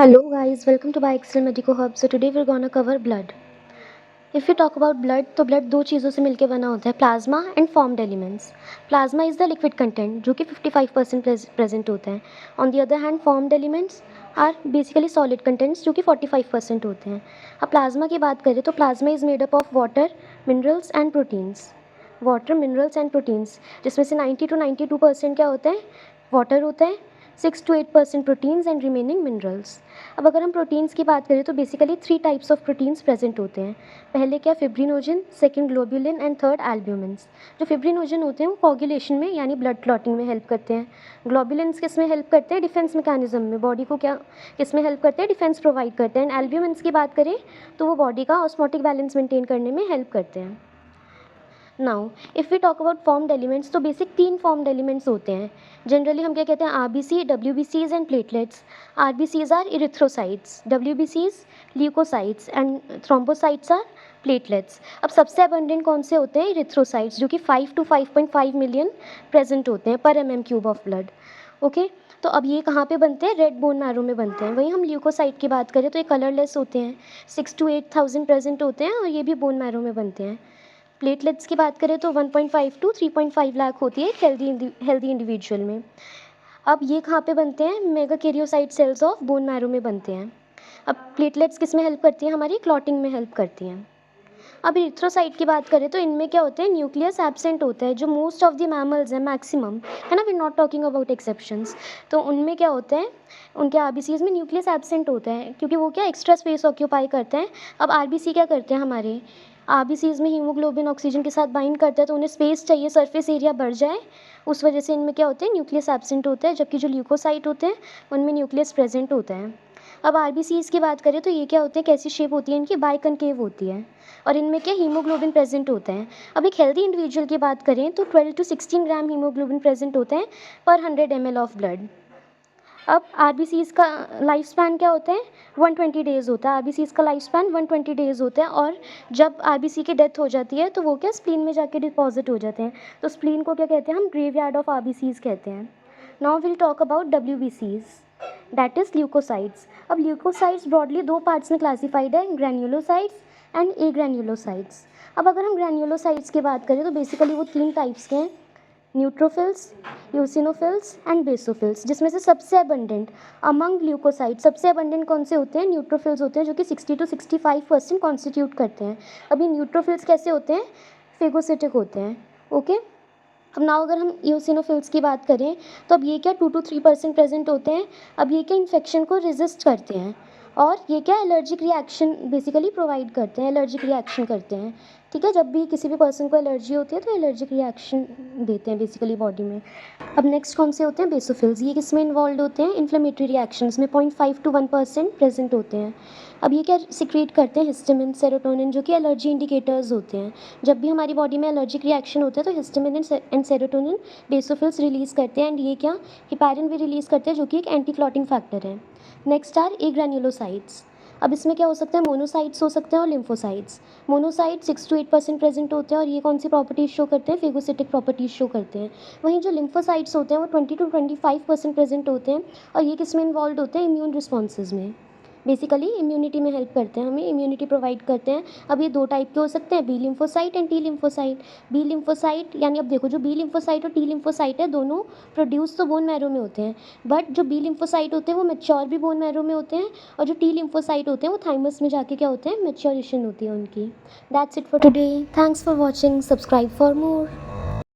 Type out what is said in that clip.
Hello guys, welcome to BioXcel Medico Hub. So today we're gonna cover blood. If we talk about blood, तो blood दो चीज़ों से मिलकर बना होता है, plasma and formed elements. Plasma is the liquid content जो कि 55% प्रेजेंट होता है. On the other hand formed elements are basically solid contents जो कि 45% होते हैं. अब प्लाज्मा की बात करें तो plasma is made up of water, minerals and proteins. Water, minerals and proteins, जिसमें से 90 to 92% क्या होता है, वाटर होता है, 6 to 8% proteins and remaining minerals. अब अगर हम प्रोटीन्स की बात करें तो basically 3 types of proteins present होते हैं. पहले क्या, fibrinogen, second globulin and third albumins. जो फिब्रिनोजन होते हैं वो कोगुलेशन में यानी ब्लड क्लॉटिंग में हेल्प करते हैं. ग्लोब्यूलिन्स किस में हेल्प करते हैं, डिफेंस मैकेनिज्म में, बॉडी को क्या किस में हेल्प करते हैं, डिफेंस प्रोवाइड करते हैं. एंड एल्ब्यूमिन्स की बात करें तो वो बॉडी का ऑस्मोटिक बैलेंस मेंटेन करने में हेल्प करते हैं. Now if we talk about formed elements तो बेसिक 3 फॉर्म्ड एलिमेंट्स होते हैं. जनरली हम क्या कहते हैं, आरबीसी, डब्ल्यूबीसीज and platelets. RBCs are erythrocytes, डब्ल्यूबीसीज leukocytes and thrombocytes are platelets. अब सबसे अबंडेंट कौन से होते हैं, इरिथ्रोसाइट्स, जो कि 5 to 5.5 मिलियन प्रेजेंट होते हैं पर mm³ ऑफ ब्लड. ओके, तो अब ये कहाँ पे बनते हैं, रेड बोन मैरो में बनते हैं. वहीं हम ल्यूकोसाइट की बात करें तो ये कलरलेस होते हैं, 6 to 8,000 प्रेजेंट होते हैं और ये भी बोन मैरो में बनते हैं. प्लेटलेट्स की बात करें तो 1.5 to 3.5 लाख होती है हेल्दी इंडिविजुअल में. अब ये कहाँ पे बनते हैं, megakaryocyte cells of bone marrow में बनते हैं. अब प्लेटलेट्स किस में हेल्प करती हैं, हमारी क्लॉटिंग में हेल्प करती हैं. अब इरिथ्रोसाइट की बात करें तो इनमें क्या होते हैं, न्यूक्लियस एब्सेंट होता है, जो मोस्ट ऑफ द मैमल्स है, मैक्सिमम है ना, we not talking about exceptions. तो उनमें क्या होते हैं, उनके आरबीसीज में न्यूक्लियस एब्सेंट होता है क्योंकि वो क्या एक्स्ट्रा स्पेस ऑक्यूपाई करते हैं. अब आरबीसी क्या करते हैं, हमारे आरबीसीज में हीमोग्लोबिन ऑक्सीजन के साथ बाइंड करता है तो उन्हें स्पेस चाहिए, सरफेस एरिया बढ़ जाए, उस वजह से इनमें क्या होते हैं, न्यूक्लियस एब्सेंट होता है. जबकि जो ल्यूकोसाइट होते हैं उनमें न्यूक्लियस प्रेजेंट होता है. अब आरबीसीज की बात करें तो ये क्या होते हैं, कैसी शेप होती है इनकी, बाइकनकेव होती है और इनमें क्या हीमोग्लोबिन प्रेजेंट होता है. अब एक हेल्दी इंडिविजुअल की बात करें तो 12 to 16 ग्राम हीमोग्लोबिन प्रेजेंट होता है पर 100 ml ऑफ ब्लड. अब आरबीसीज का लाइफ स्पैन क्या होता है, 120 डेज़ होता है. आरबीसीज का लाइफ स्पैन 120 डेज़ होता है और जब आरबीसी की डेथ हो जाती है तो वो क्या स्प्लीन में जाके डिपॉजिट हो जाते हैं. तो स्प्लीन को क्या कहते हैं, हम ग्रेवयार्ड ऑफ आरबीसीज कहते हैं. नाउ विल टॉक अबाउट डब्ल्यूबीसीज, दैट इज़ ल्यूकोसाइट्स. अब ल्यूकोसाइट्स ब्रॉडली 2 पार्ट्स में क्लासीफाइड है, ग्रैन्युलोसाइट्स एंड ए ग्रैन्युलोसाइट्स. अब अगर हम ग्रैन्युलोसाइट्स की बात करें तो बेसिकली वो 3 टाइप्स के हैं, न्यूट्रोफिल्स, यूसिनोफिल्स एंड बेसोफिल्स. जिसमें से सबसे अबंडेंट अमंग ल्यूकोसाइट, सबसे अबंडेंट कौन से होते हैं, न्यूट्रोफिल्स होते हैं, जो कि 60 to 65% कॉन्स्टिट्यूट करते हैं. अभी न्यूट्रोफिल्स कैसे होते हैं, फेगोसिटिक होते हैं. ओके, अब नाउ अगर हम यूसिनोफिल्स की बात करें तो अब ये क्या 2 to 3% प्रेजेंट होते हैं. अब ये क्या इन्फेक्शन को रेजिस्ट करते हैं और ये क्या एलर्जिक रिएक्शन बेसिकली प्रोवाइड करते हैं, एलर्जिक रिएक्शन करते हैं. ठीक है, जब भी किसी भी पर्सन को एलर्जी होती है तो एलर्जिक रिएक्शन देते हैं बेसिकली बॉडी में. अब नेक्स्ट कौन से होते हैं, बेसोफिल्स. ये किस में इन्वॉल्व होते हैं, इन्फ्लेमेटरी रिएक्शंस में 0.5 to 1% प्रेजेंट होते हैं. अब ये क्या सिक्रीट करते हैं, हिस्टामिन, सेरोटोनिन, जो कि एलर्जी इंडिकेटर्स होते हैं. जब भी हमारी बॉडी में एलर्जिक रिएक्शन होता है तो histamine and serotonin basophils release करते हैं एंड ये क्या हिपैरिन भी रिलीज़ करते हैं, जो कि एक एंटी क्लॉटिंग फैक्टर है. Next are a granulocytes. अब इसमें क्या हो सकता है, मोनोसाइट्स हो सकते हैं और लिम्फोसाइट्स. मोनोसाइट 6 to 8% प्रेजेंट होते हैं और ये कौन सी प्रॉपर्टीज शो करते हैं, फेगोसिटिक प्रॉपर्टीज शो करते हैं. वहीं जो लिम्फोसाइट्स होते हैं वो 20 to 25% प्रेजेंट होते हैं और ये किस में इन्वॉल्व होते हैं, इम्यून रिस्पॉन्सेज में, बेसिकली इम्यूनिटी में हेल्प करते हैं, हमें इम्यूनिटी प्रोवाइड करते हैं. अब ये 2 टाइप के हो सकते हैं, B lymphocyte and T lymphocyte. B lymphocyte यानी अब देखो, जो बी लिम्फोसाइट और टी लिम्फोसाइट है दोनों प्रोड्यूस तो बोन मैरो में होते हैं, बट जो बी लिम्फोसाइट होते हैं वो मैच्योर भी बोन मैरो में होते हैं और जो टी लिम्फोसाइट होते हैं वो थाइमस में जाके क्या होते हैं, मैच्योरेशन होती है उनकी. That's it for today. Thanks for watching. Subscribe for more.